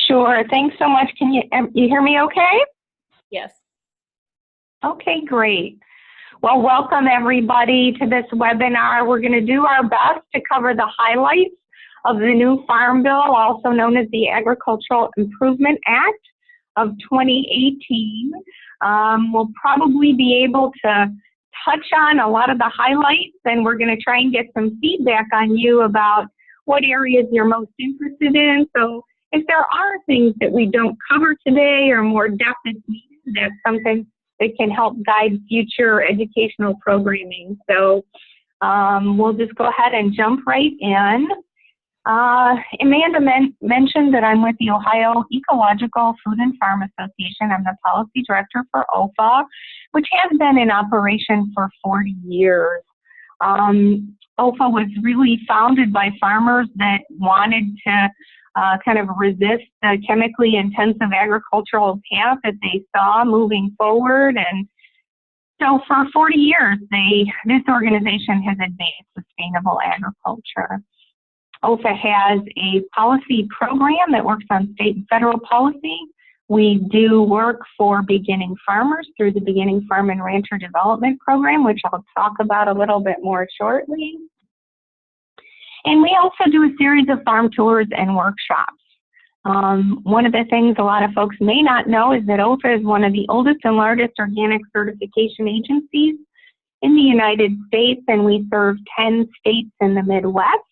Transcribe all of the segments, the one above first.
Sure. Thanks so much. Can you hear me okay? Yes. Okay, great. Well, welcome everybody to this webinar. We're going to do our best to cover the highlights of the new Farm Bill, also known as the Agricultural Improvement Act of 2018. We'll probably be able to touch on a lot of the highlights, and we're going to try and get some feedback on you about what areas you're most interested in. So if there are things that we don't cover today or more depth is needed, that's something that can help guide future educational programming. So we'll just go ahead and jump right in. Amanda mentioned that I'm with the Ohio Ecological Food and Farm Association. I'm the policy director for OEFFA, which has been in operation for 40 years. OEFFA was really founded by farmers that wanted to kind of resist the chemically intensive agricultural path that they saw moving forward. And so for 40 years, this organization has advanced sustainable agriculture. OEFFA has a policy program that works on state and federal policy. We do work for beginning farmers through the Beginning Farm and Rancher Development Program, which I'll talk about a little bit more shortly. And we also do a series of farm tours and workshops. One of the things a lot of folks may not know is that OEFFA is one of the oldest and largest organic certification agencies in the United States, and we serve 10 states in the Midwest.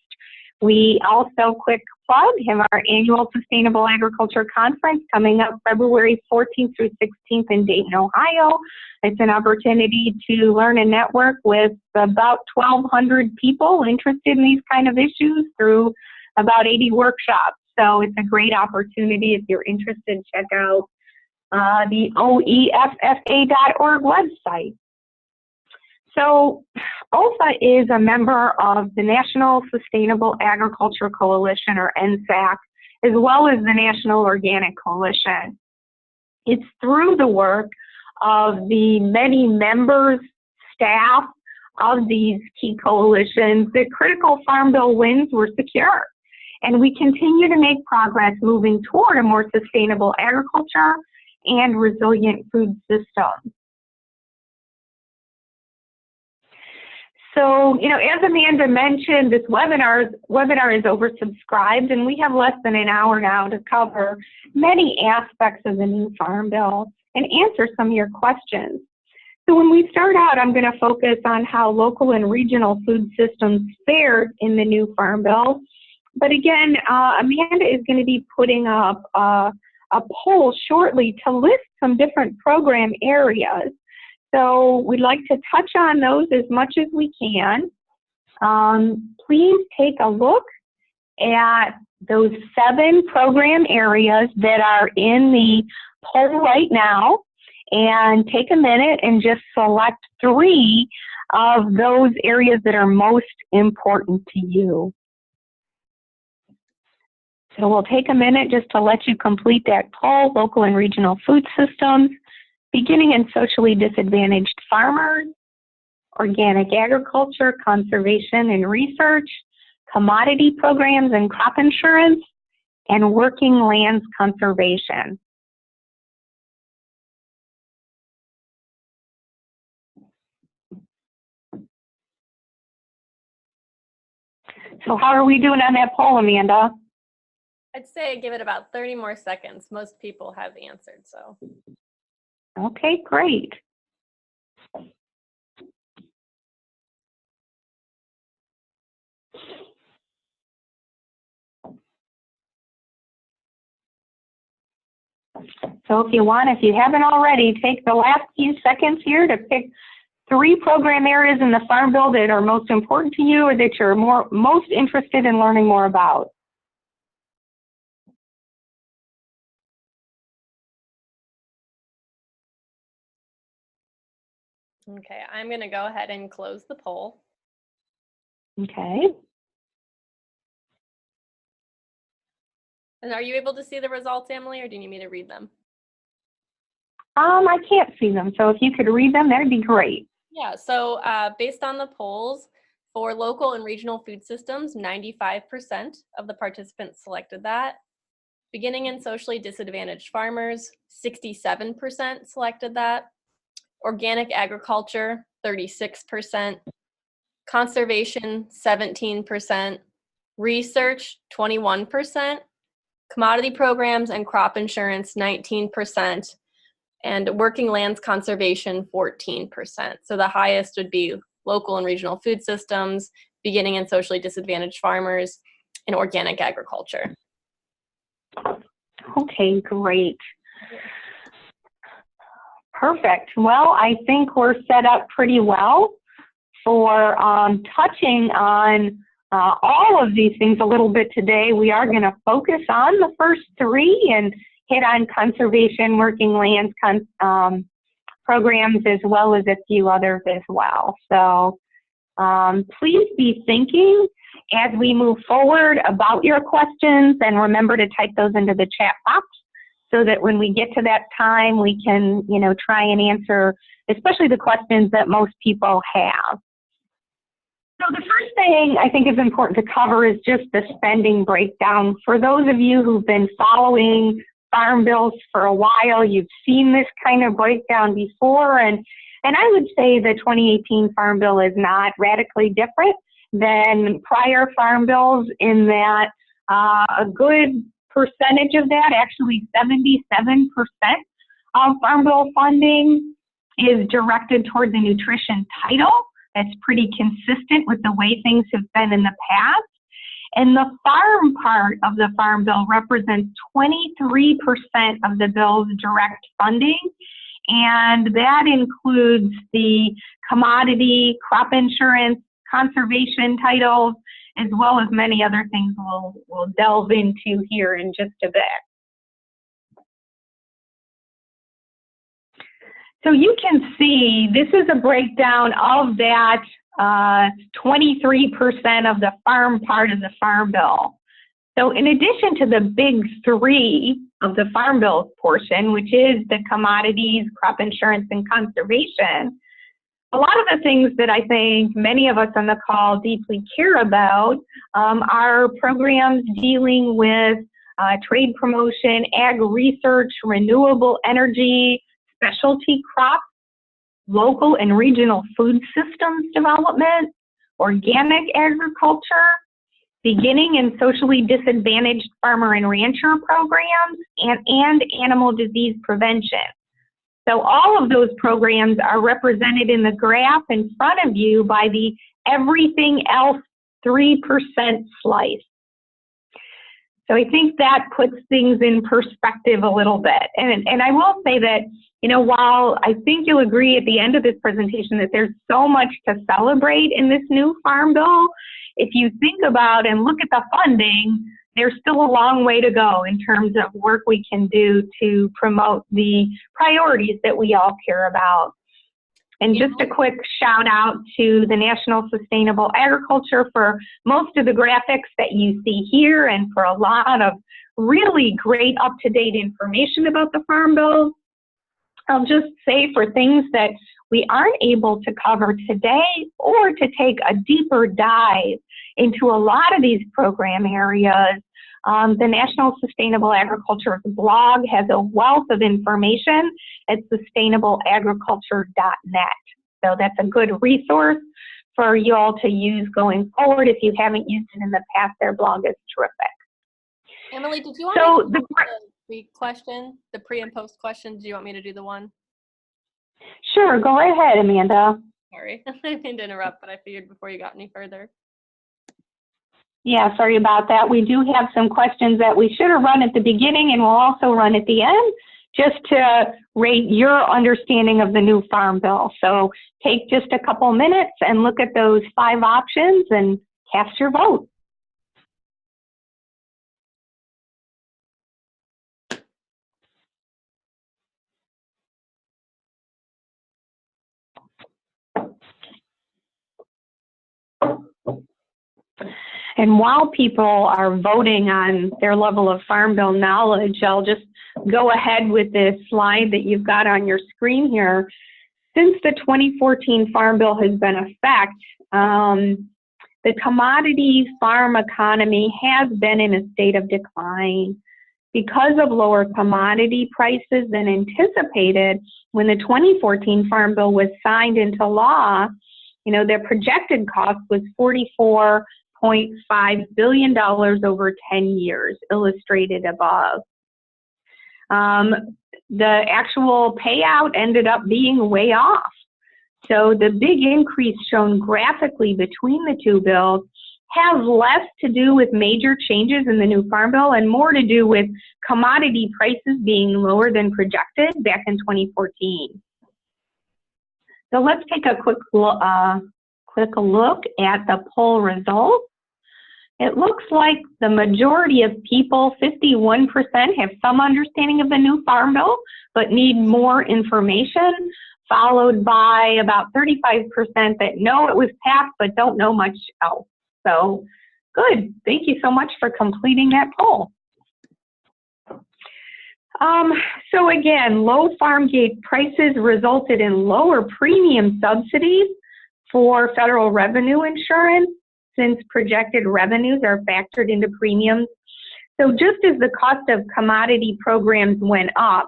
We also, quick plug, have our annual Sustainable Agriculture Conference coming up February 14th through 16th in Dayton, Ohio. It's an opportunity to learn and network with about 1,200 people interested in these kind of issues through about 80 workshops. So it's a great opportunity. If you're interested, check out the OEFFA.org website. So OEFFA is a member of the National Sustainable Agriculture Coalition, or NSAC, as well as the National Organic Coalition. It's through the work of the many members, staff of these key coalitions that critical Farm Bill wins were secured. And we continue to make progress moving toward a more sustainable agriculture and resilient food system. So, as Amanda mentioned, this webinar is oversubscribed, and we have less than an hour now to cover many aspects of the new Farm Bill and answer some of your questions. So when we start out, I'm going to focus on how local and regional food systems fared in the new Farm Bill. But again, Amanda is going to be putting up a poll shortly to list some different program areas. So we'd like to touch on those as much as we can. Please take a look at those 7 program areas that are in the poll right now, and take a minute and just select 3 of those areas that are most important to you. So we'll take a minute just to let you complete that poll: local and regional food systems, beginning and socially disadvantaged farmers, organic agriculture, conservation and research, commodity programs and crop insurance, and working lands conservation. So how are we doing on that poll, Amanda? I'd say give it about 30 more seconds. Most people have answered, so. Okay, great. So if you haven't already, take the last few seconds here to pick 3 program areas in the Farm Bill that are most important to you or that you're most interested in learning more about. Okay, I'm going to go ahead and close the poll. Okay. And are you able to see the results, Amalie, or do you need me to read them? I can't see them, so if you could read them, that'd be great. Yeah, so based on the polls, for local and regional food systems, 95% of the participants selected that. Beginning and socially disadvantaged farmers, 67% selected that. Organic agriculture, 36%. Conservation, 17%. Research, 21%. Commodity programs and crop insurance, 19%. And working lands conservation, 14%. So the highest would be local and regional food systems, beginning and socially disadvantaged farmers, and organic agriculture. Okay, great. Perfect. Well, I think we're set up pretty well for touching on all of these things a little bit today. We are going to focus on the first three and hit on conservation, working lands programs, as well as a few others as well. So please be thinking as we move forward about your questions, and remember to type those into the chat box so that when we get to that time, we can, try and answer, especially the questions that most people have. So the first thing I think is important to cover is just the spending breakdown. For those of you who've been following farm bills for a while, you've seen this kind of breakdown before, and I would say the 2018 Farm Bill is not radically different than prior farm bills in that a good percentage of that, actually 77% of Farm Bill funding is directed toward the nutrition title. That's pretty consistent with the way things have been in the past. And the farm part of the Farm Bill represents 23% of the bill's direct funding, and that includes the commodity, crop insurance, conservation titles, as well as many other things we'll delve into here in just a bit. So you can see this is a breakdown of that 23% of the farm part of the Farm Bill. So in addition to the big three of the Farm Bill portion, which is the commodities, crop insurance, and conservation, a lot of the things that I think many of us on the call deeply care about are programs dealing with trade promotion, ag research, renewable energy, specialty crops, local and regional food systems development, organic agriculture, beginning and socially disadvantaged farmer and rancher programs, and animal disease prevention. So all of those programs are represented in the graph in front of you by the everything else 3% slice. So I think that puts things in perspective a little bit. And I will say that, while I think you'll agree at the end of this presentation that there's so much to celebrate in this new Farm Bill, if you think about and look at the funding, there's still a long way to go in terms of work we can do to promote the priorities that we all care about. And just a quick shout out to the National Sustainable Agriculture for most of the graphics that you see here and for a lot of really great up-to-date information about the Farm Bill. I'll just say for things that we aren't able to cover today or to take a deeper dive into a lot of these program areas, the National Sustainable Agriculture blog has a wealth of information at sustainableagriculture.net. So that's a good resource for you all to use going forward. If you haven't used it in the past, their blog is terrific. Emily, did you want me to do the question, the pre and post question? Do you want me to do the one? Sure, go right ahead, Amanda. Sorry, I didn't mean to interrupt, but I figured before you got any further. Yeah, sorry about that. We do have some questions that we should have run at the beginning and we'll also run at the end, just to rate your understanding of the new Farm Bill. So take just a couple minutes and look at those 5 options and cast your vote. And while people are voting on their level of Farm Bill knowledge, I'll just go ahead with this slide that you've got on your screen here. Since the 2014 Farm Bill has been in effect, the commodity farm economy has been in a state of decline. because of lower commodity prices than anticipated when the 2014 Farm Bill was signed into law. You know, their projected cost was $44.5 billion over 10 years, illustrated above. The actual payout ended up being way off. So the big increase shown graphically between the two bills has less to do with major changes in the new Farm Bill and more to do with commodity prices being lower than projected back in 2014. So let's take a quick look at the poll results. It looks like the majority of people, 51%, have some understanding of the new Farm Bill, but need more information, followed by about 35% that know it was passed, but don't know much else. So good. Thank you so much for completing that poll. So again, low farm gate prices resulted in lower premium subsidies for federal revenue insurance, since projected revenues are factored into premiums. So just as the cost of commodity programs went up,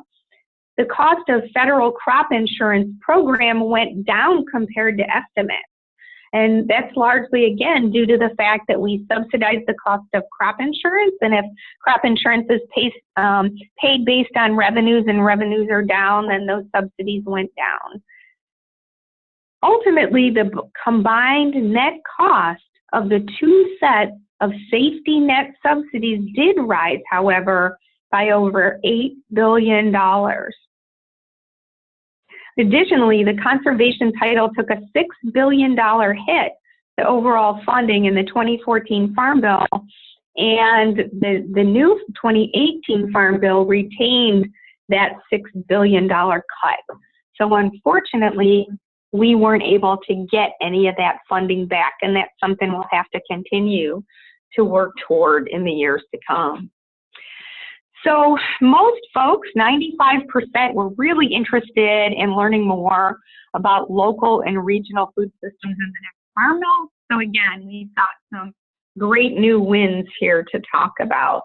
the cost of federal crop insurance program went down compared to estimates. And that's largely, again, due to the fact that we subsidize the cost of crop insurance. And if crop insurance is paid based on revenues and revenues are down, then those subsidies went down. Ultimately, the combined net cost of the two sets of safety net subsidies did rise, however, by over $8 billion. Additionally, the conservation title took a $6 billion hit to overall funding in the 2014 Farm Bill, and the new 2018 Farm Bill retained that $6 billion cut. So unfortunately, we weren't able to get any of that funding back, and that's something we'll have to continue to work toward in the years to come. So most folks, 95%, were really interested in learning more about local and regional food systems in the next Farm Bill. So again, we've got some great new wins here to talk about.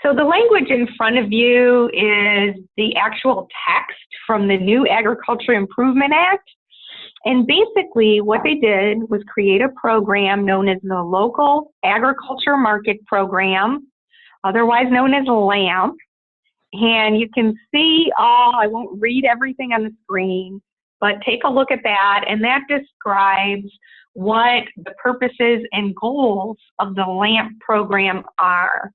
So the language in front of you is the actual text from the new Agriculture Improvement Act. And basically what they did was create a program known as the Local Agriculture Market Program, otherwise known as LAMP. And you can see I won't read everything on the screen, but take a look at that, and that describes what the purposes and goals of the LAMP program are.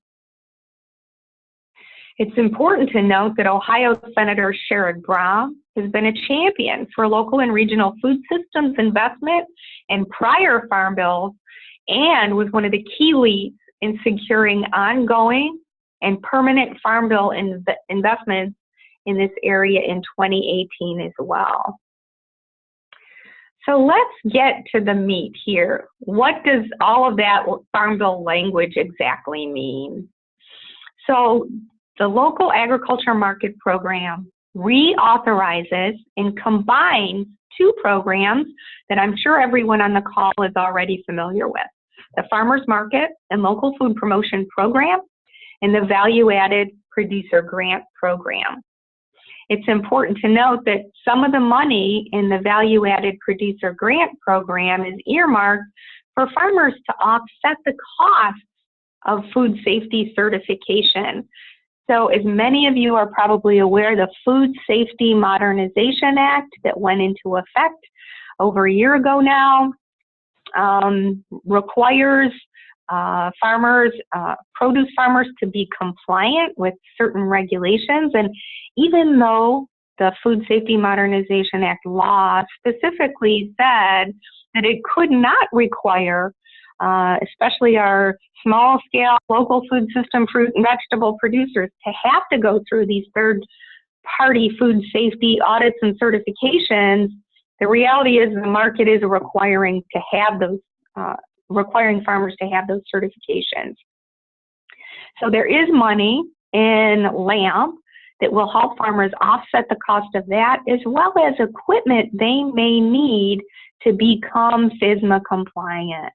It's important to note that Ohio Senator Sherrod Brown has been a champion for local and regional food systems investment in prior Farm Bills and was one of the key leads in securing ongoing and permanent Farm Bill investments in this area in 2018 as well. So let's get to the meat here. What does all of that Farm Bill language exactly mean? So the Local Agriculture Market Program reauthorizes and combines two programs that I'm sure everyone on the call is already familiar with: the Farmers Market and Local Food Promotion Program and the Value Added Producer Grant Program. It's important to note that some of the money in the Value Added Producer Grant Program is earmarked for farmers to offset the costs of food safety certification. So as many of you are probably aware, the Food Safety Modernization Act that went into effect over a year ago now requires produce farmers to be compliant with certain regulations. And even though the Food Safety Modernization Act law specifically said that it could not require especially our small-scale local food system fruit and vegetable producers to have to go through these third-party food safety audits and certifications, the reality is the market is requiring to have those, requiring farmers to have those certifications. So there is money in LAMP that will help farmers offset the cost of that, as well as equipment they may need to become FSMA compliant.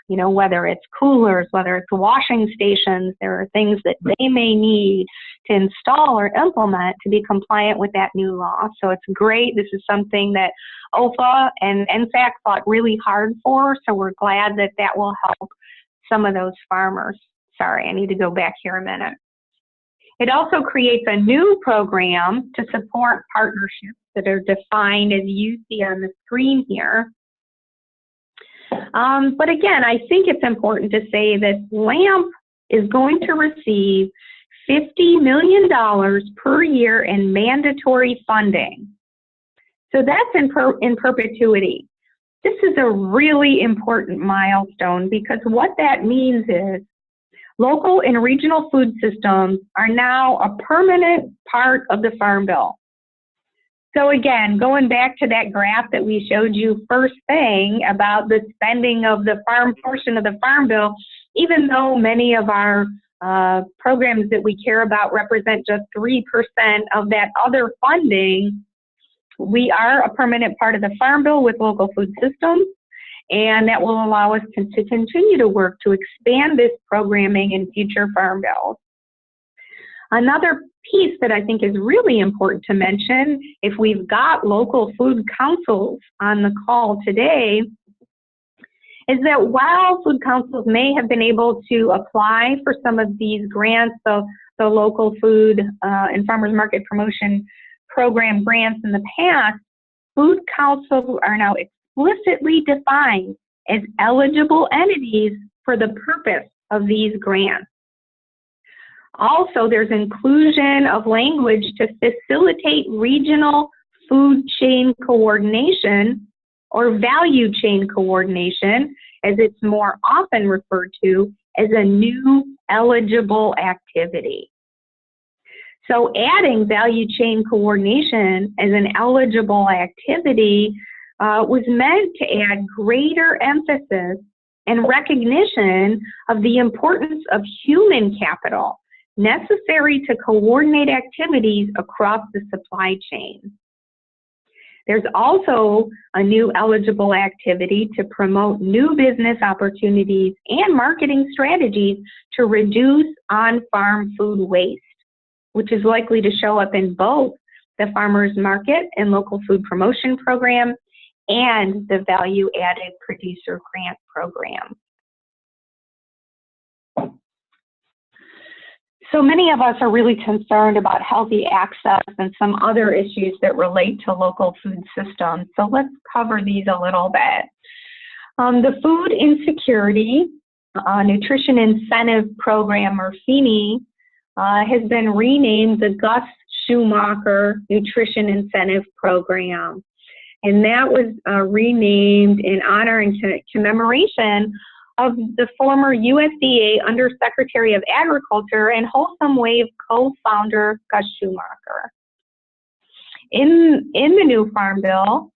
You know, whether it's coolers, whether it's washing stations, there are things that they may need to install or implement to be compliant with that new law. So it's great. This is something that OEFFA and NSAC fought really hard for, so we're glad that that will help some of those farmers. Sorry, I need to go back here a minute. It also creates a new program to support partnerships that are defined as you see on the screen here. But again, I think it's important to say that LAMP is going to receive $50 million per year in mandatory funding. So that's in perpetuity. This is a really important milestone because what that means is local and regional food systems are now a permanent part of the Farm Bill. So again, going back to that graph that we showed you first thing about the spending of the farm portion of the Farm Bill, even though many of our programs that we care about represent just 3% of that other funding, we are a permanent part of the Farm Bill with local food systems, and that will allow us to continue to work to expand this programming in future Farm Bills. Another piece that I think is really important to mention, if we've got local food councils on the call today, is that while food councils may have been able to apply for some of these grants, the local food and farmers market promotion program grants in the past, food councils are now explicitly defined as eligible entities for the purpose of these grants. Also, there's inclusion of language to facilitate regional food chain coordination or value chain coordination, as it's more often referred to as a new eligible activity. So adding value chain coordination as an eligible activity was meant to add greater emphasis and recognition of the importance of human capital necessary to coordinate activities across the supply chain. There's also a new eligible activity to promote new business opportunities and marketing strategies to reduce on-farm food waste, which is likely to show up in both the Farmers Market and Local Food Promotion Program and the Value Added Producer Grant Program. So many of us are really concerned about healthy access and some other issues that relate to local food systems. So let's cover these a little bit. The Food Insecurity Nutrition Incentive Program, or FINI, has been renamed the Gus Schumacher Nutrition Incentive Program. And that was renamed in honor and commemoration of the former USDA Undersecretary of Agriculture and Wholesome Wave co-founder Gus Schumacher. In the new Farm Bill,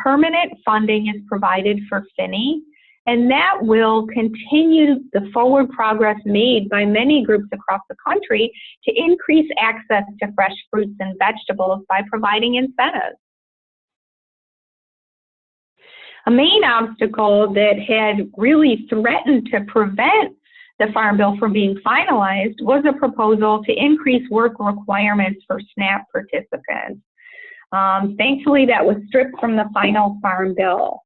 permanent funding is provided for FINI, and that will continue the forward progress made by many groups across the country to increase access to fresh fruits and vegetables by providing incentives. A main obstacle that had really threatened to prevent the Farm Bill from being finalized was a proposal to increase work requirements for SNAP participants. Thankfully, that was stripped from the final Farm Bill.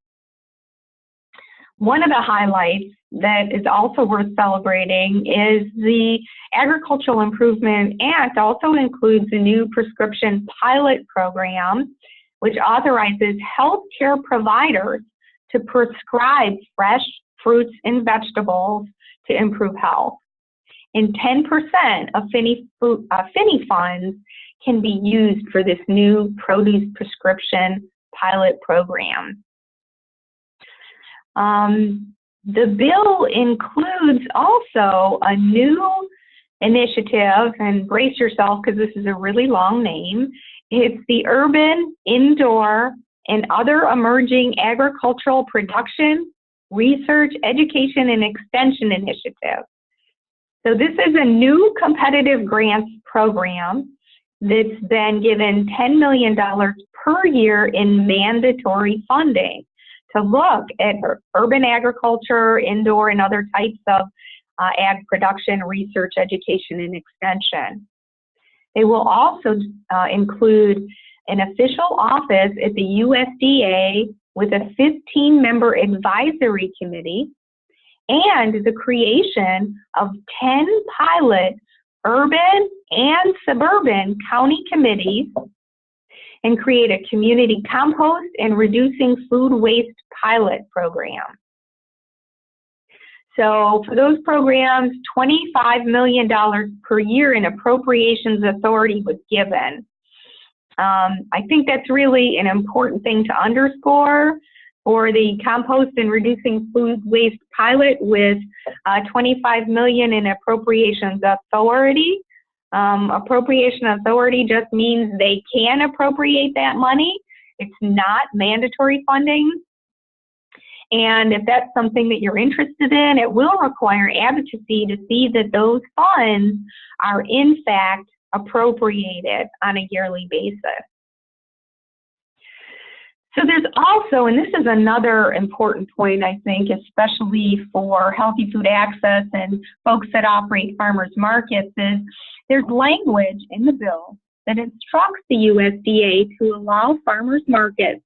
One of the highlights that is also worth celebrating is the Agricultural Improvement Act also includes a new prescription pilot program, which authorizes healthcare providers to prescribe fresh fruits and vegetables to improve health. And 10% of FINI funds can be used for this new produce prescription pilot program. The bill includes also a new initiative, and brace yourself because this is a really long name. It's the Urban, Indoor, and Other Emerging Agricultural Production, Research, Education, and Extension Initiative. So this is a new competitive grants program that's been given $10 million per year in mandatory funding. to look at urban agriculture, indoor, and other types of ag production, research, education, and extension. They will also include an official office at the USDA with a 15-member advisory committee and the creation of 10 pilot urban and suburban county committees, and create a community compost and reducing food waste pilot program. So for those programs, $25 million per year in appropriations authority was given. I think that's really an important thing to underscore for the compost and reducing food waste pilot with $25 million in appropriations authority. Appropriation authority just means they can appropriate that money. It's not mandatory funding. And if that's something that you're interested in, it will require advocacy to see that those funds are in fact appropriated on a yearly basis. So there's also, and this is another important point, I think, especially for healthy food access and folks that operate farmers markets, is there's language in the bill that instructs the USDA to allow farmers markets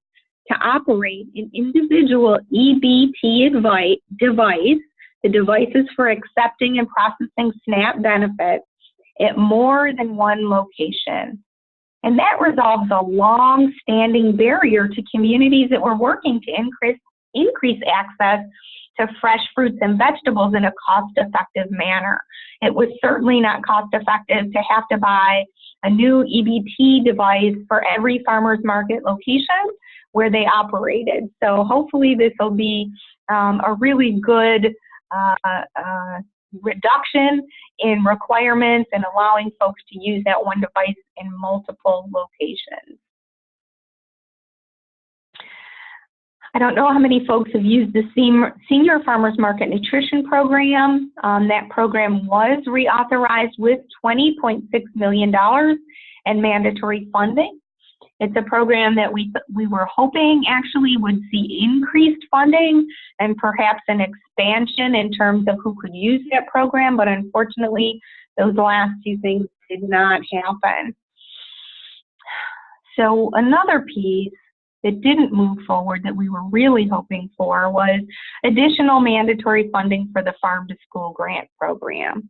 to operate an individual EBT device, the devices for accepting and processing SNAP benefits, at more than one location. And that resolves a long-standing barrier to communities that were working to increase access to fresh fruits and vegetables in a cost-effective manner. It was certainly not cost-effective to have to buy a new EBT device for every farmer's market location where they operated. So hopefully this will be a really good reduction in requirements and allowing folks to use that one device in multiple locations. I don't know how many folks have used the Senior Farmers Market Nutrition Program. That program was reauthorized with $20.6 million in mandatory funding. It's a program that we were hoping actually would see increased funding and perhaps an expansion in terms of who could use that program, but unfortunately, those last two things did not happen. So another piece that didn't move forward that we were really hoping for was additional mandatory funding for the Farm to School grant program.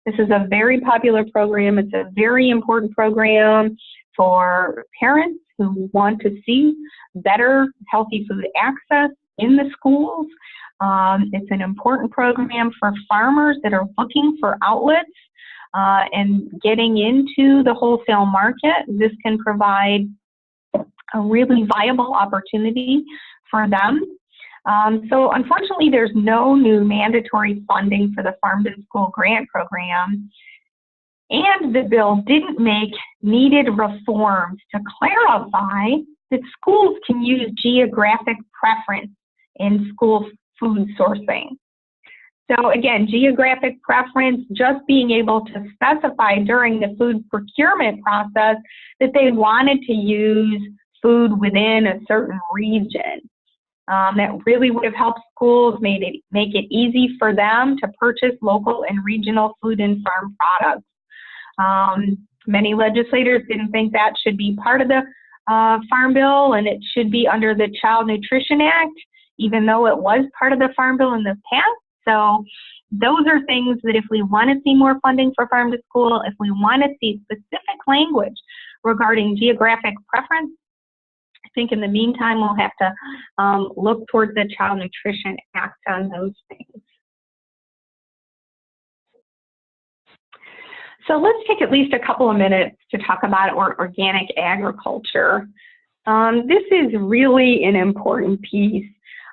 This is a very popular program. It's a very important program for parents who want to see better healthy food access in the schools. It's an important program for farmers that are looking for outlets and getting into the wholesale market. This can provide a really viable opportunity for them. So unfortunately, there's no new mandatory funding for the Farm to School grant program. And the bill didn't make needed reforms to clarify that schools can use geographic preference in school food sourcing. So again, geographic preference, just being able to specify during the food procurement process that they wanted to use food within a certain region. That really would have helped schools, make it easy for them to purchase local and regional food and farm products. Many legislators didn't think that should be part of the Farm Bill, and it should be under the Child Nutrition Act, even though it was part of the Farm Bill in the past. So those are things that if we want to see more funding for Farm to School, if we want to see specific language regarding geographic preference, I think in the meantime we'll have to look towards the Child Nutrition Act on those things. So let's take at least a couple of minutes to talk about organic agriculture. This is really an important piece.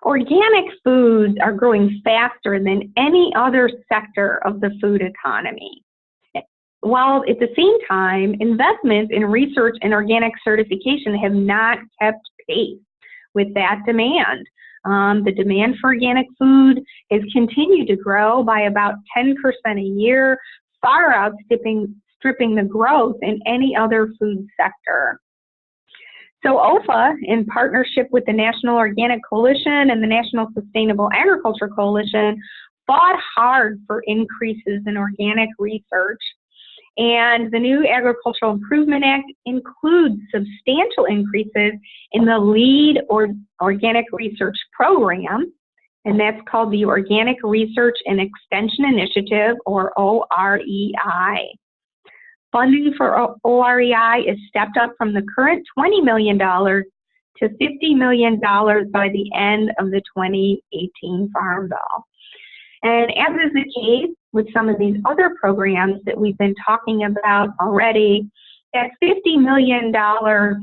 Organic foods are growing faster than any other sector of the food economy, while at the same time, investments in research and organic certification have not kept pace with that demand. The demand for organic food has continued to grow by about 10% a year, far outstripping the growth in any other food sector. So OEFFA, in partnership with the National Organic Coalition and the National Sustainable Agriculture Coalition, fought hard for increases in organic research. And the new Agricultural Improvement Act includes substantial increases in the LEAD or Organic Research Program, and that's called the Organic Research and Extension Initiative, or OREI. Funding for OREI is stepped up from the current $20 million to $50 million by the end of the 2018 Farm Bill. And as is the case with some of these other programs that we've been talking about already, that $50 million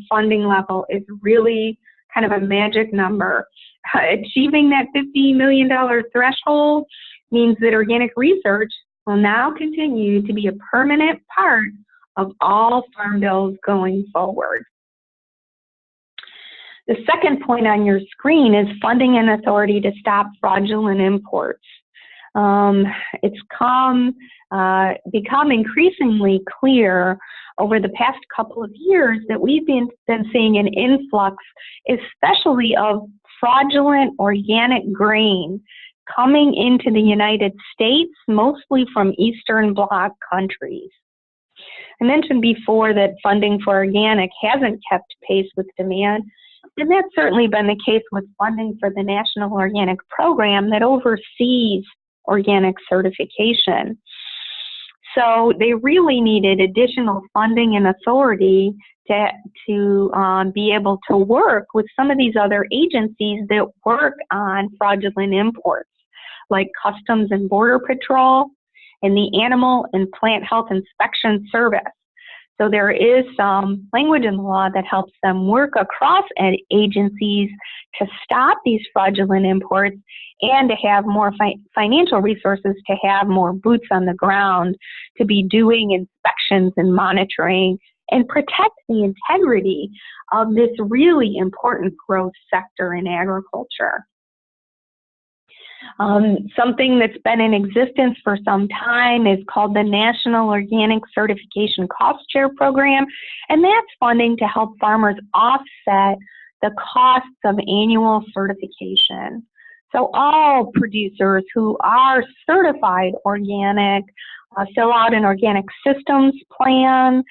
funding level is really kind of a magic number. Achieving that $50 million threshold means that organic research will now continue to be a permanent part of all farm bills going forward. The second point on your screen is funding and authority to stop fraudulent imports. It's become increasingly clear over the past couple of years that we've been seeing an influx, especially of fraudulent organic grain coming into the United States, mostly from Eastern Bloc countries. I mentioned before that funding for organic hasn't kept pace with demand, and that's certainly been the case with funding for the National Organic Program that oversees organic certification. So they really needed additional funding and authority to be able to work with some of these other agencies that work on fraudulent imports, like Customs and Border Patrol and the Animal and Plant Health Inspection Service. So there is some language in the law that helps them work across agencies to stop these fraudulent imports and to have more financial resources, to have more boots on the ground, to be doing inspections and monitoring and protect the integrity of this really important growth sector in agriculture. Something that's been in existence for some time is called the National Organic Certification Cost Share Program, and that's funding to help farmers offset the costs of annual certification. So all producers who are certified organic fill out an organic systems plan.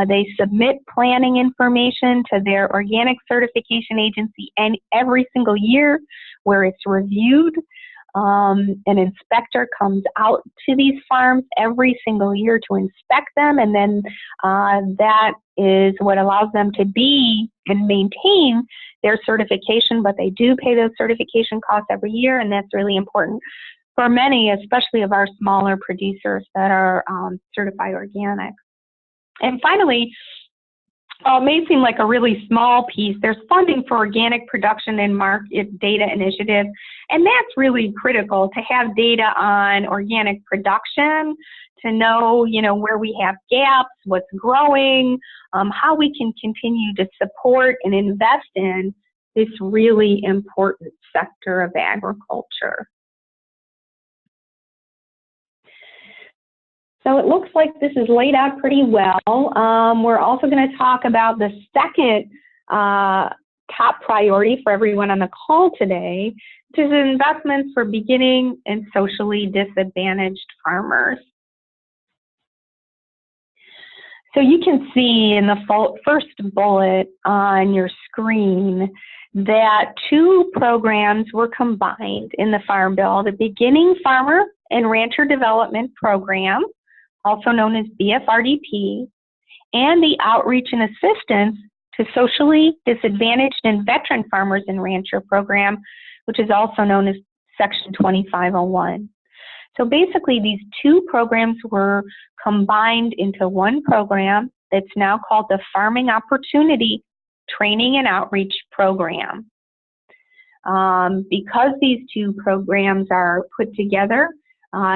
They submit planning information to their organic certification agency and every single year where it's reviewed. An inspector comes out to these farms every single year to inspect them, and then that is what allows them to be and maintain their certification, but they do pay those certification costs every year, and that's really important for many, especially of our smaller producers that are certified organic. And finally, it may seem like a really small piece. There's funding for organic production and market data initiative, and that's really critical to have data on organic production, to know, where we have gaps, what's growing, how we can continue to support and invest in this really important sector of agriculture. So it looks like this is laid out pretty well. We're also going to talk about the second top priority for everyone on the call today, which is investments for beginning and socially disadvantaged farmers. So you can see in the first bullet on your screen that two programs were combined in the Farm Bill: the Beginning Farmer and Rancher Development Program, also known as BFRDP, and the Outreach and Assistance to Socially Disadvantaged and Veteran Farmers and Rancher Program, which is also known as Section 2501. So basically, these two programs were combined into one program that's now called the Farming Opportunity Training and Outreach Program. Because these two programs are put together,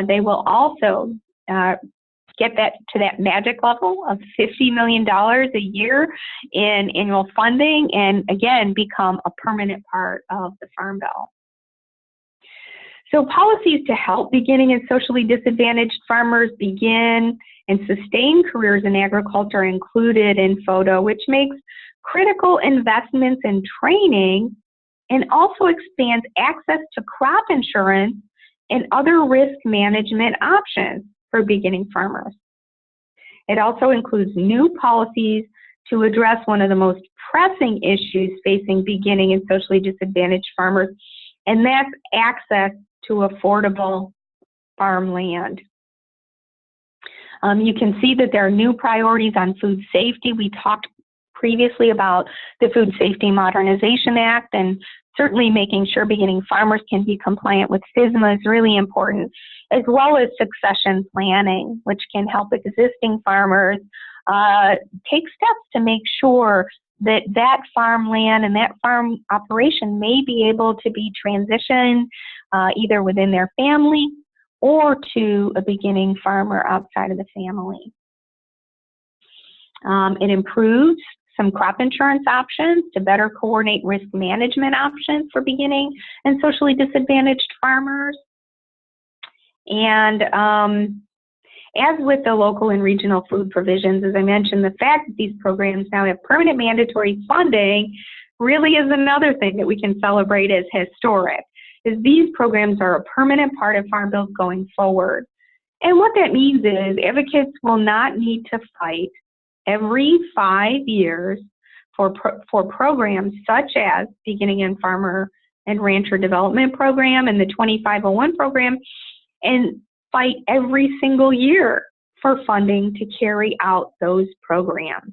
they will also get that to that magic level of $50 million a year in annual funding, and again, become a permanent part of the Farm Bill. So policies to help beginning and socially disadvantaged farmers begin and sustained careers in agriculture are included in photo, which makes critical investments in training and also expands access to crop insurance and other risk management options for beginning farmers. It also includes new policies to address one of the most pressing issues facing beginning and socially disadvantaged farmers, and that's access to affordable farmland. You can see that there are new priorities on food safety. We talked previously about the Food Safety Modernization Act, and certainly making sure beginning farmers can be compliant with FSMA is really important, as well as succession planning, which can help existing farmers take steps to make sure that that farmland and that farm operation may be able to be transitioned either within their family or to a beginning farmer outside of the family. It improves some crop insurance options to better coordinate risk management options for beginning and socially disadvantaged farmers. And as with the local and regional food provisions, as I mentioned, the fact that these programs now have permanent mandatory funding really is another thing that we can celebrate as historic, is these programs are a permanent part of farm bills going forward. And what that means is advocates will not need to fight every 5 years for programs such as Beginning and Farmer and Rancher Development Program and the 2501 program, and fight every single year for funding to carry out those programs.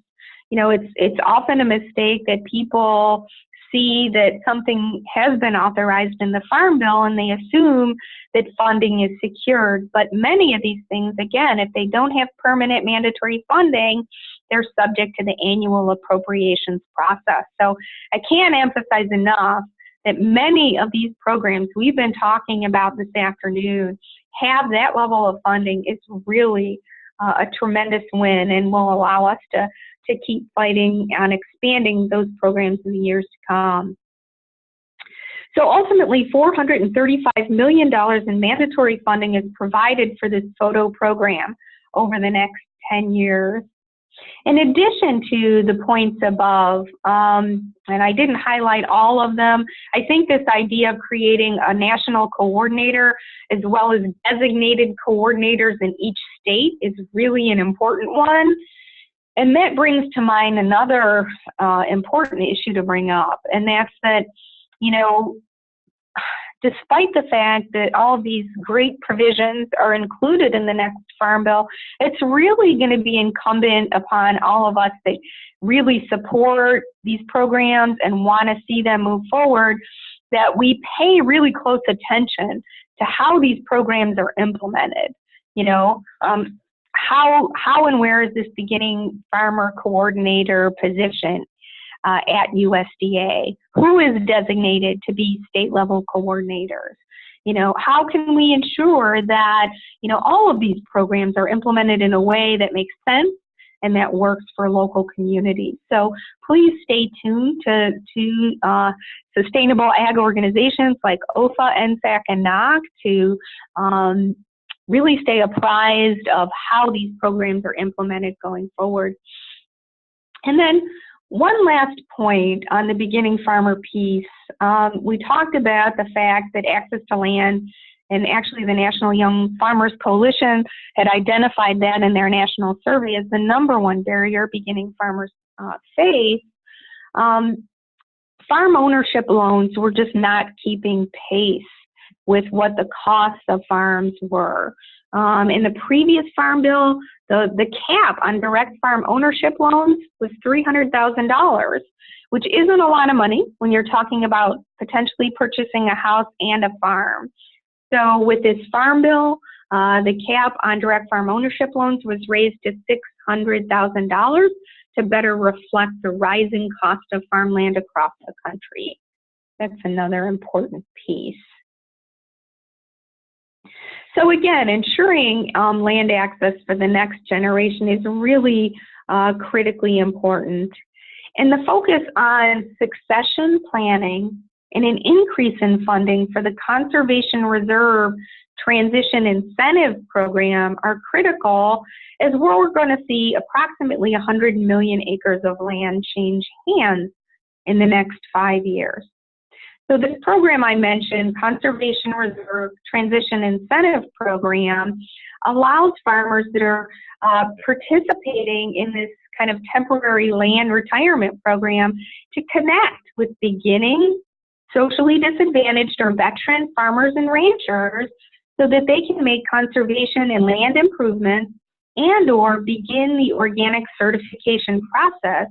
You know, it's often a mistake that people see that something has been authorized in the Farm Bill and they assume that funding is secured. But many of these things, again, if they don't have permanent mandatory funding, they're subject to the annual appropriations process. So I can't emphasize enough that many of these programs we've been talking about this afternoon have that level of funding. It's really a tremendous win and will allow us to keep fighting on expanding those programs in the years to come. So ultimately, $435 million in mandatory funding is provided for this photo program over the next 10 years. In addition to the points above, and I didn't highlight all of them, I think this idea of creating a national coordinator as well as designated coordinators in each state is really an important one. And that brings to mind another important issue to bring up, and that's that, you know, despite the fact that all of these great provisions are included in the next Farm Bill, it's really going to be incumbent upon all of us that really support these programs and want to see them move forward, that we pay really close attention to how these programs are implemented. You know, how and where is this beginning farmer coordinator position at USDA? Who is designated to be state level coordinators? You know, how can we ensure that, you know, all of these programs are implemented in a way that makes sense and that works for local communities? So please stay tuned to sustainable ag organizations like OEFFA, NSAC, and NOC to really stay apprised of how these programs are implemented going forward. And then one last point on the beginning farmer piece. We talked about the fact that access to land, and actually the National Young Farmers Coalition had identified that in their national survey as the #1 barrier beginning farmers face. Farm ownership loans were just not keeping pace with what the costs of farms were. In the previous Farm Bill, the cap on direct farm ownership loans was $300,000, which isn't a lot of money when you're talking about potentially purchasing a house and a farm. So with this Farm Bill, the cap on direct farm ownership loans was raised to $600,000 to better reflect the rising cost of farmland across the country. That's another important piece. So again, ensuring land access for the next generation is really critically important. And the focus on succession planning and an increase in funding for the Conservation Reserve Transition Incentive Program are critical, as we're going to see approximately 100 million acres of land change hands in the next 5 years. So this program I mentioned, Conservation Reserve Transition Incentive Program, allows farmers that are participating in this kind of temporary land retirement program to connect with beginning, socially disadvantaged or veteran farmers and ranchers so that they can make conservation and land improvements and or begin the organic certification process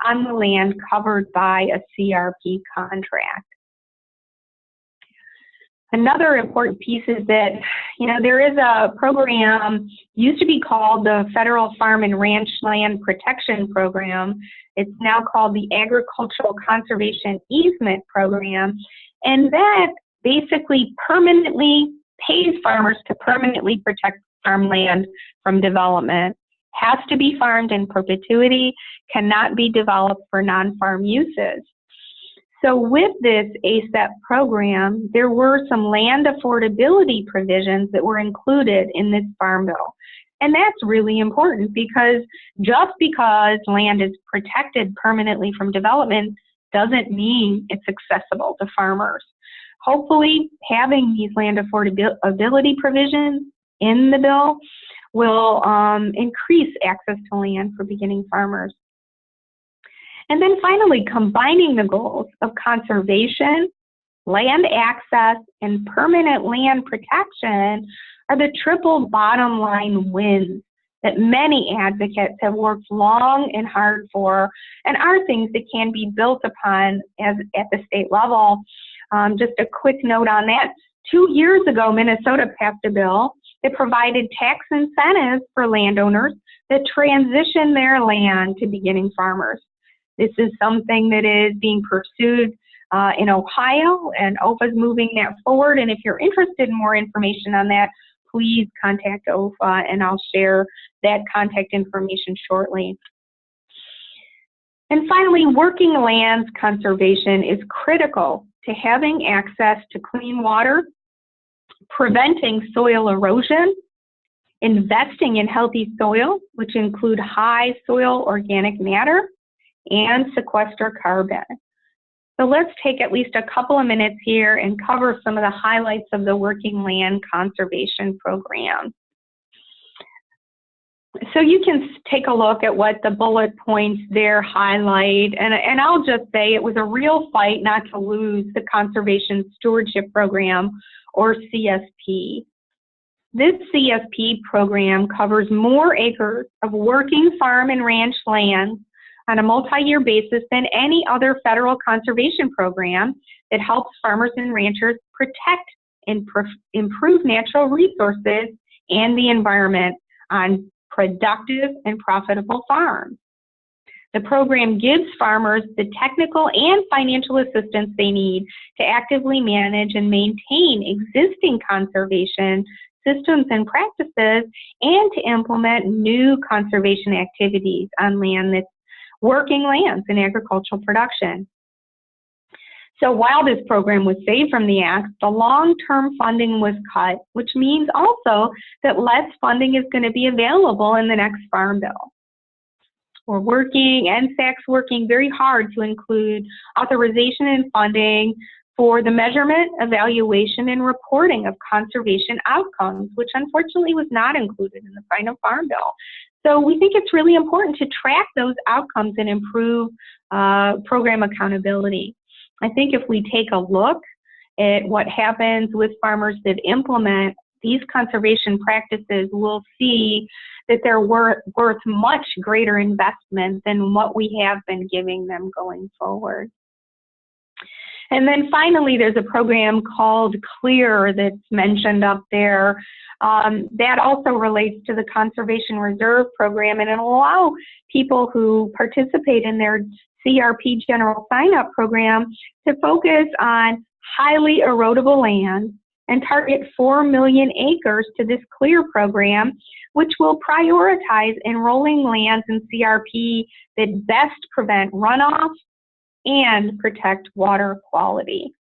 on the land covered by a CRP contract. Another important piece is that, there is a program, used to be called the Federal Farm and Ranch Land Protection Program. It's now called the Agricultural Conservation Easement Program, and that basically permanently pays farmers to permanently protect farmland from development. Has to be farmed in perpetuity, cannot be developed for non-farm uses. So with this ACEP program, there were some land affordability provisions that were included in this Farm Bill. And that's really important because just because land is protected permanently from development doesn't mean it's accessible to farmers. Hopefully, having these land affordability provisions in the bill will increase access to land for beginning farmers. And then finally, combining the goals of conservation, land access, and permanent land protection are the triple bottom line wins that many advocates have worked long and hard for, and are things that can be built upon at the state level. Just a quick note on that. 2 years ago, Minnesota passed a bill that provided tax incentives for landowners that transition their land to beginning farmers. This is something that is being pursued in Ohio, and OEFFA is moving that forward. And if you're interested in more information on that, please contact OEFFA, and I'll share that contact information shortly. And finally, working lands conservation is critical to having access to clean water, preventing soil erosion, investing in healthy soil, which include high soil organic matter, and sequester carbon. So let's take at least a couple of minutes here and cover some of the highlights of the Working Land Conservation Program. So you can take a look at what the bullet points there highlight, and I'll just say it was a real fight not to lose the Conservation Stewardship Program, or CSP. This CSP program covers more acres of working farm and ranch land on a multi-year basis than any other federal conservation program that helps farmers and ranchers protect and improve natural resources and the environment on productive and profitable farms. The program gives farmers the technical and financial assistance they need to actively manage and maintain existing conservation systems and practices, and to implement new conservation activities on land that's working lands in agricultural production. So while this program was saved from the Act, the long-term funding was cut, which means also that less funding is going to be available in the next Farm Bill. We're working, NSAC's working very hard to include authorization and funding for the measurement, evaluation, and reporting of conservation outcomes, which unfortunately was not included in the final Farm Bill. So we think it's really important to track those outcomes and improve program accountability. I think if we take a look at what happens with farmers that implement these conservation practices, we'll see that they're worth much greater investment than what we have been giving them going forward. And then finally, there's a program called CLEAR that's mentioned up there. That also relates to the Conservation Reserve Program, and it'll allow people who participate in their CRP General Sign-Up Program to focus on highly erodible land and target 4 million acres to this CLEAR program, which will prioritize enrolling lands in CRP that best prevent runoff and protect water quality.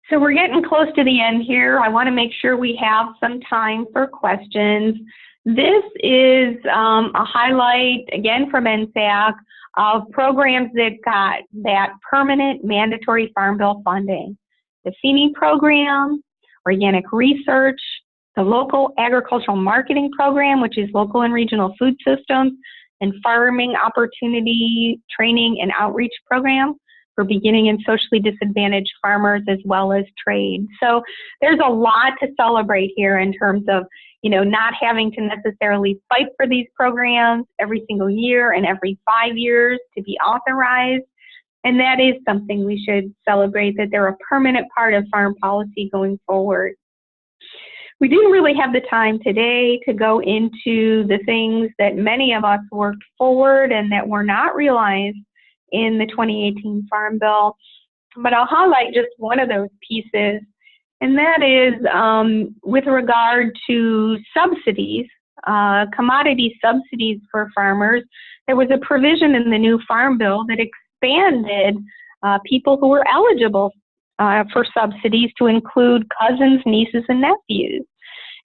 So we're getting close to the end here. I want to make sure we have some time for questions. This is a highlight, again, from NSAC of programs that got that permanent mandatory Farm Bill funding. The FEME program, organic research, the local agricultural marketing program, which is local and regional food systems, and farming opportunity training and outreach program for beginning and socially disadvantaged farmers as well as trade. So there's a lot to celebrate here in terms of, you know, not having to necessarily fight for these programs every single year and every 5 years to be authorized. And that is something we should celebrate, that they're a permanent part of farm policy going forward. We didn't really have the time today to go into the things that many of us worked forward and that were not realized in the 2018 Farm Bill, but I'll highlight just one of those pieces, and that is with regard to subsidies, commodity subsidies for farmers. There was a provision in the new Farm Bill that expanded people who were eligible for subsidies to include cousins, nieces, and nephews.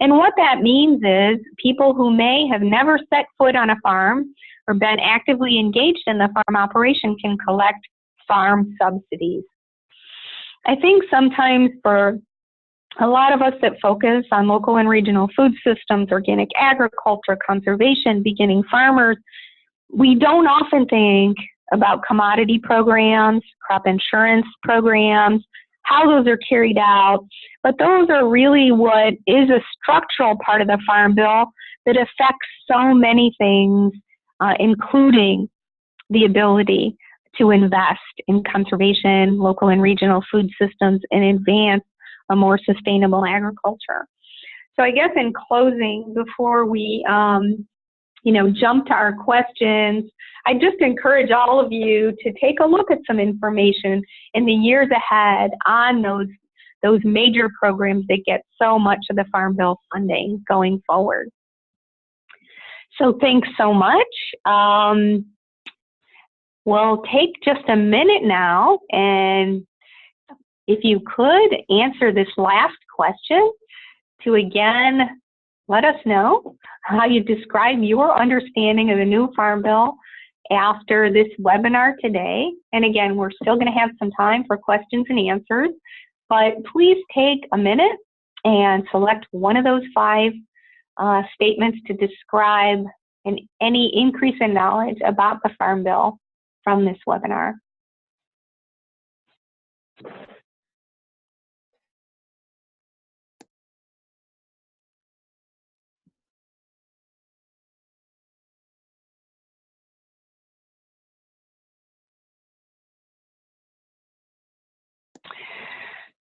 And what that means is people who may have never set foot on a farm or been actively engaged in the farm operation can collect farm subsidies. I think sometimes for a lot of us that focus on local and regional food systems, organic agriculture, conservation, beginning farmers, we don't often think about commodity programs, crop insurance programs, how those are carried out, but those are really what is a structural part of the Farm Bill that affects so many things, including the ability to invest in conservation, local and regional food systems, and advance a more sustainable agriculture. So I guess in closing, before we jump to our questions, I just encourage all of you to take a look at some information in the years ahead on those major programs that get so much of the Farm Bill funding going forward. So thanks so much. We'll take just a minute now, and if you could answer this last question to again let us know how you describe your understanding of the new Farm Bill after this webinar today. And again, we're still going to have some time for questions and answers, but please take a minute and select one of those 5 statements to describe any increase in knowledge about the Farm Bill from this webinar.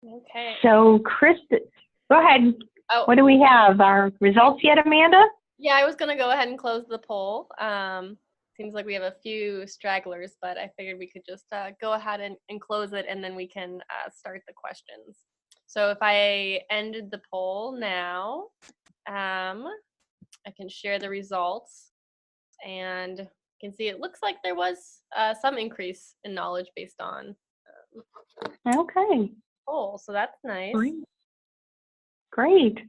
Okay. So, Chris, go ahead. Oh. What do we have? Our results yet, Amanda? Yeah, I was going to go ahead and close the poll. Seems like we have a few stragglers, but I figured we could just go ahead and close it, and then we can start the questions. So if I ended the poll now, I can share the results, and you can see it looks like there was some increase in knowledge based on Okay. poll, so that's nice. Great.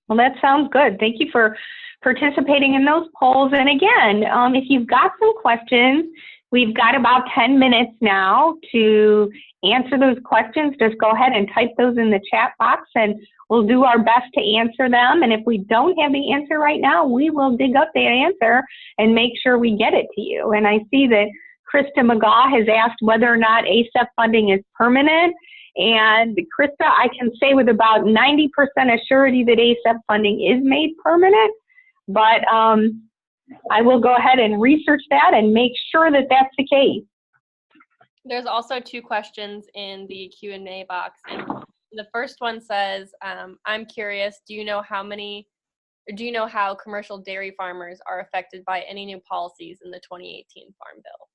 Well, that sounds good. Thank you for participating in those polls. And again, if you've got some questions, we've got about 10 minutes now to answer those questions. Just go ahead and type those in the chat box, and we'll do our best to answer them. And if we don't have the answer right now, we will dig up the answer and make sure we get it to you. And I see that Krista McGaw has asked whether or not ASEP funding is permanent. And Krista, I can say with about 90% assurity that ASEP funding is made permanent, but I will go ahead and research that and make sure that that's the case. There's also 2 questions in the Q&A box. And the first one says, I'm curious, do you know how commercial dairy farmers are affected by any new policies in the 2018 Farm Bill?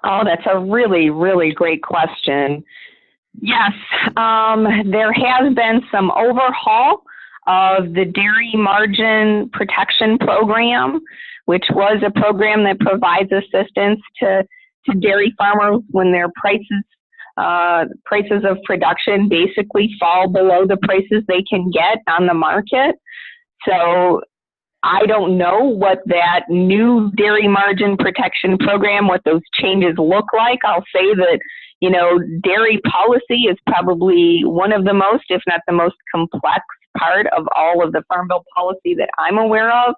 Oh, that's a really, really great question. Yes, there has been some overhaul of the Dairy Margin Protection Program, which was a program that provides assistance to dairy farmers when their prices prices of production basically fall below the prices they can get on the market. So I don't know what that new dairy margin protection program, what those changes look like. I'll say that, you know, dairy policy is probably one of the most, if not the most complex part of all of the Farm Bill policy that I'm aware of.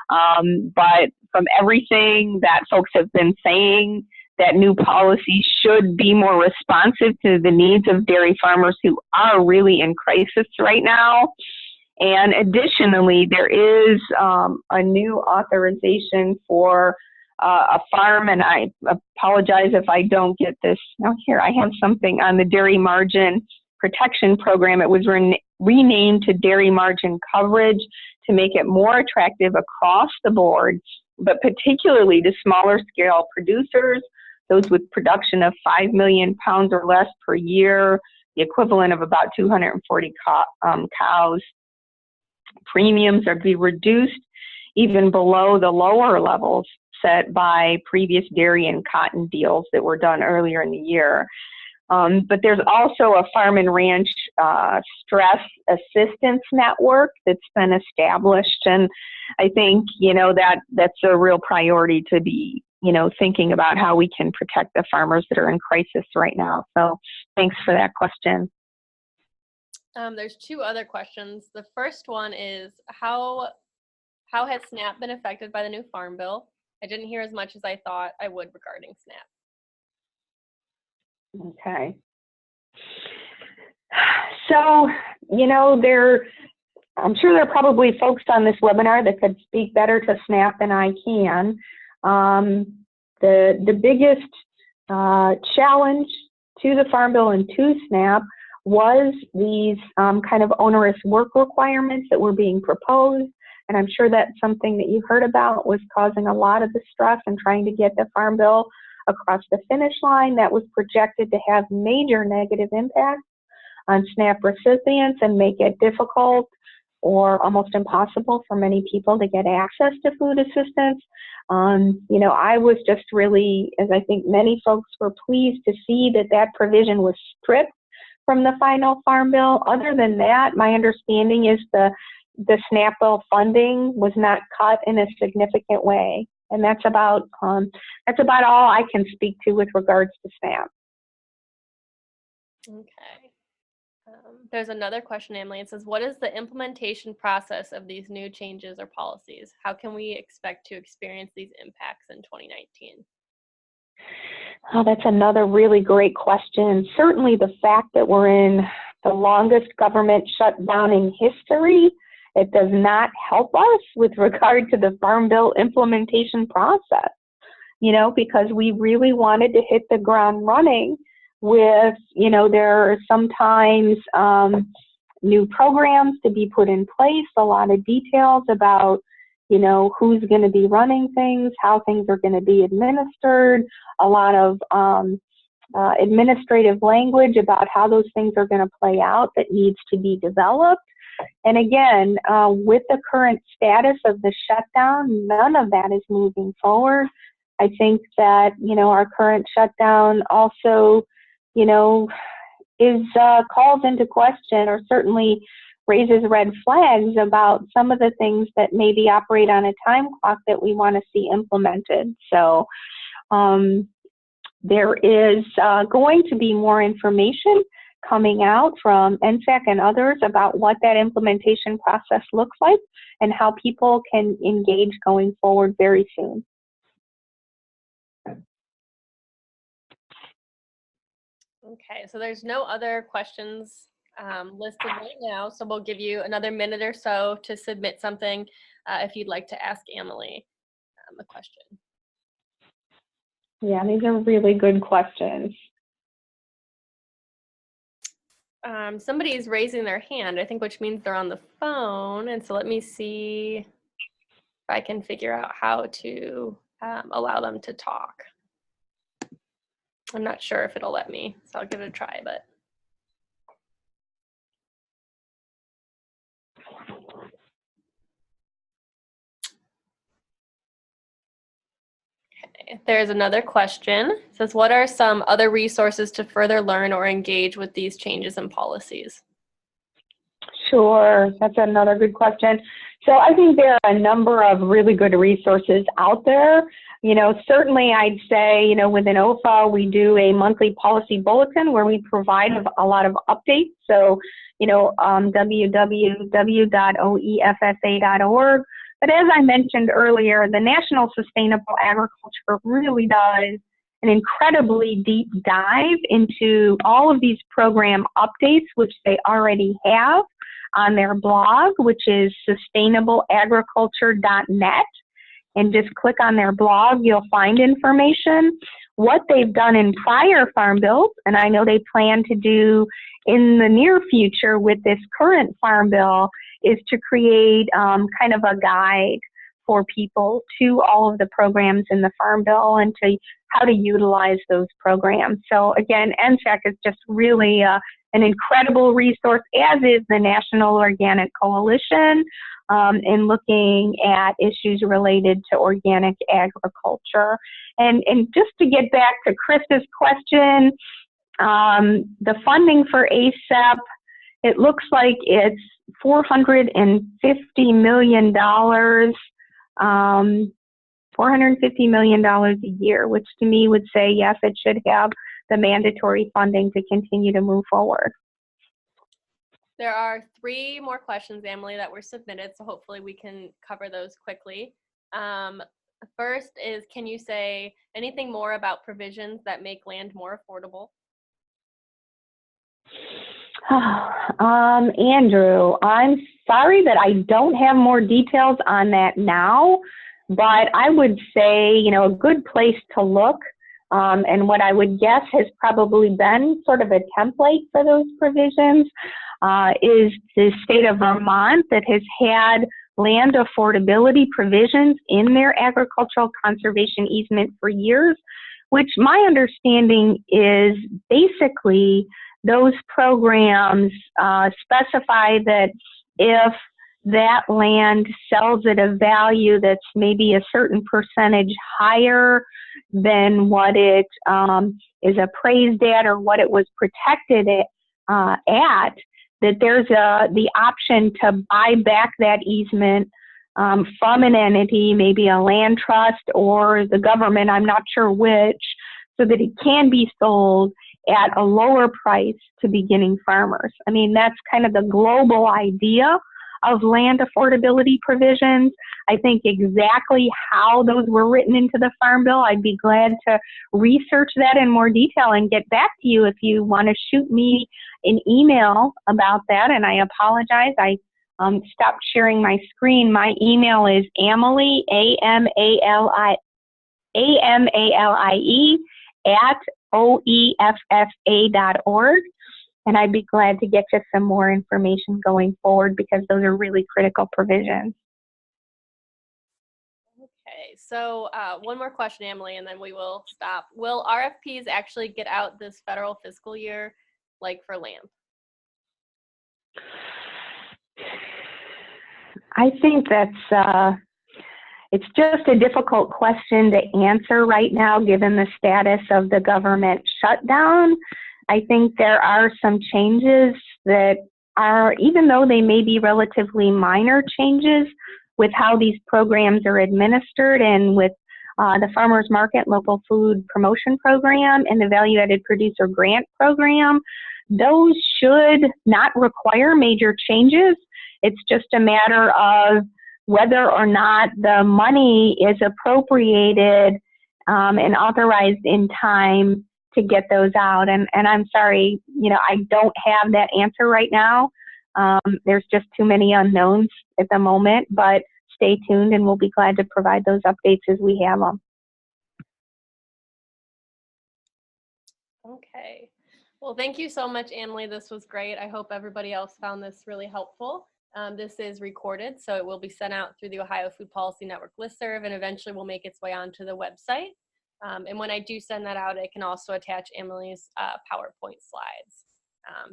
But from everything that folks have been saying, that new policy should be more responsive to the needs of dairy farmers who are really in crisis right now. And additionally, there is a new authorization for a farm, and I apologize if I don't get this. Now here, I have something on the Dairy Margin Protection Program. It was renamed to Dairy Margin Coverage to make it more attractive across the board, but particularly to smaller scale producers, those with production of 5 million pounds or less per year, the equivalent of about 240 cows. Premiums are to be reduced even below the lower levels set by previous dairy and cotton deals that were done earlier in the year. But there's also a farm and ranch stress assistance network that's been established, and I think, you know, that's a real priority to be, you know, thinking about how we can protect the farmers that are in crisis right now. So thanks for that question. There's two other questions. The first one is how has SNAP been affected by the new Farm Bill? I didn't hear as much as I thought I would regarding SNAP. Okay. So, you know, I'm sure there are probably folks on this webinar that could speak better to SNAP than I can. The biggest challenge to the Farm Bill and to SNAP was these kind of onerous work requirements that were being proposed. And I'm sure that's something that you heard about was causing a lot of the stress in trying to get the Farm Bill across the finish line. That was projected to have major negative impacts on SNAP recipients and make it difficult or almost impossible for many people to get access to food assistance. You know, I was just really, as I think many folks were pleased to see that that provision was stripped from the final Farm Bill. Other than that, my understanding is the SNAP bill funding was not cut in a significant way. And that's about all I can speak to with regards to SNAP. Okay. There's another question, Amalie. It says, what is the implementation process of these new changes or policies? How can we expect to experience these impacts in 2019? Oh, that's another really great question. Certainly the fact that we're in the longest government shutdown in history, it does not help us with regard to the Farm Bill implementation process, you know, because we really wanted to hit the ground running with, you know, there are sometimes new programs to be put in place, a lot of details about, you know, who's going to be running things, how things are going to be administered, a lot of administrative language about how those things are going to play out that needs to be developed. And again, with the current status of the shutdown, none of that is moving forward. I think that, you know, our current shutdown also, you know, calls into question or certainly raises red flags about some of the things that maybe operate on a time clock that we want to see implemented. So there is going to be more information coming out from NFAC and others about what that implementation process looks like and how people can engage going forward very soon. Okay, so there's no other questions listed right now, so we'll give you another minute or so to submit something if you'd like to ask Amalie a question. Yeah, these are really good questions. Somebody is raising their hand, I think, which means they're on the phone, and so let me see if I can figure out how to allow them to talk. I'm not sure if it'll let me, so I'll give it a try, but. There's another question. It says, what are some other resources to further learn or engage with these changes in policies? Sure, that's another good question. So I think there are a number of really good resources out there. Certainly I'd say, within OEFFA, we do a monthly policy bulletin where we provide a lot of updates. So, www.oeffa.org. But as I mentioned earlier, the National Sustainable Agriculture really does an incredibly deep dive into all of these program updates, which they already have on their blog, which is sustainableagriculture.net. And just click on their blog, you'll find information. What they've done in prior farm bills, and I know they plan to do in the near future with this current farm bill, is to create kind of a guide for people to all of the programs in the farm bill and to how to utilize those programs. So again, NSAC is just really an incredible resource, as is the National Organic Coalition, in looking at issues related to organic agriculture. And just to get back to Chris's question, the funding for ASAP, it looks like it's $450 million, $450 million a year, which to me would say, yes, it should have the mandatory funding to continue to move forward. There are 3 more questions, Amalie, that were submitted, so hopefully we can cover those quickly. First is, can you say anything more about provisions that make land more affordable? Andrew, I'm sorry that I don't have more details on that now, but I would say, a good place to look, and what I would guess has probably been sort of a template for those provisions, is the state of Vermont that has had land affordability provisions in their agricultural conservation easement for years, which my understanding is basically those programs specify that if that land sells at a value that's maybe a certain percentage higher than what it is appraised at or what it was protected at, that there's the option to buy back that easement from an entity, maybe a land trust or the government, I'm not sure which, so that it can be sold at a lower price to beginning farmers. I mean, that's kind of the global idea of land affordability provisions. I think exactly how those were written into the Farm Bill, I'd be glad to research that in more detail and get back to you if you want to shoot me an email about that. And I apologize, I stopped sharing my screen. My email is Amalie, Amalie, at OEFFA.org. And I'd be glad to get you some more information going forward because those are really critical provisions. Okay, so one more question, Amalie, and then we will stop. Will RFPs actually get out this federal fiscal year, like for land? I think that's it's just a difficult question to answer right now, given the status of the government shutdown. I think there are some changes that are, even though they may be relatively minor changes with how these programs are administered and with the Farmers Market Local Food Promotion Program and the Value Added Producer Grant Program, those should not require major changes. It's just a matter of whether or not the money is appropriated and authorized in time to get those out. And I'm sorry, I don't have that answer right now. There's just too many unknowns at the moment, but stay tuned and we'll be glad to provide those updates as we have them. Okay. Well, thank you so much, Amalie. This was great. I hope everybody else found this really helpful. This is recorded, so it will be sent out through the Ohio Food Policy Network listserv and eventually will make its way onto the website. And when I do send that out, I can also attach Amalie's PowerPoint slides.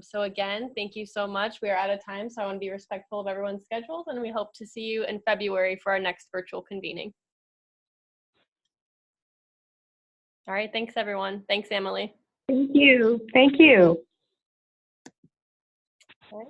So again, thank you so much. We are out of time, so I want to be respectful of everyone's schedules, and we hope to see you in February for our next virtual convening. All right, thanks everyone. Thanks, Amalie. Thank you. Thank you. All right.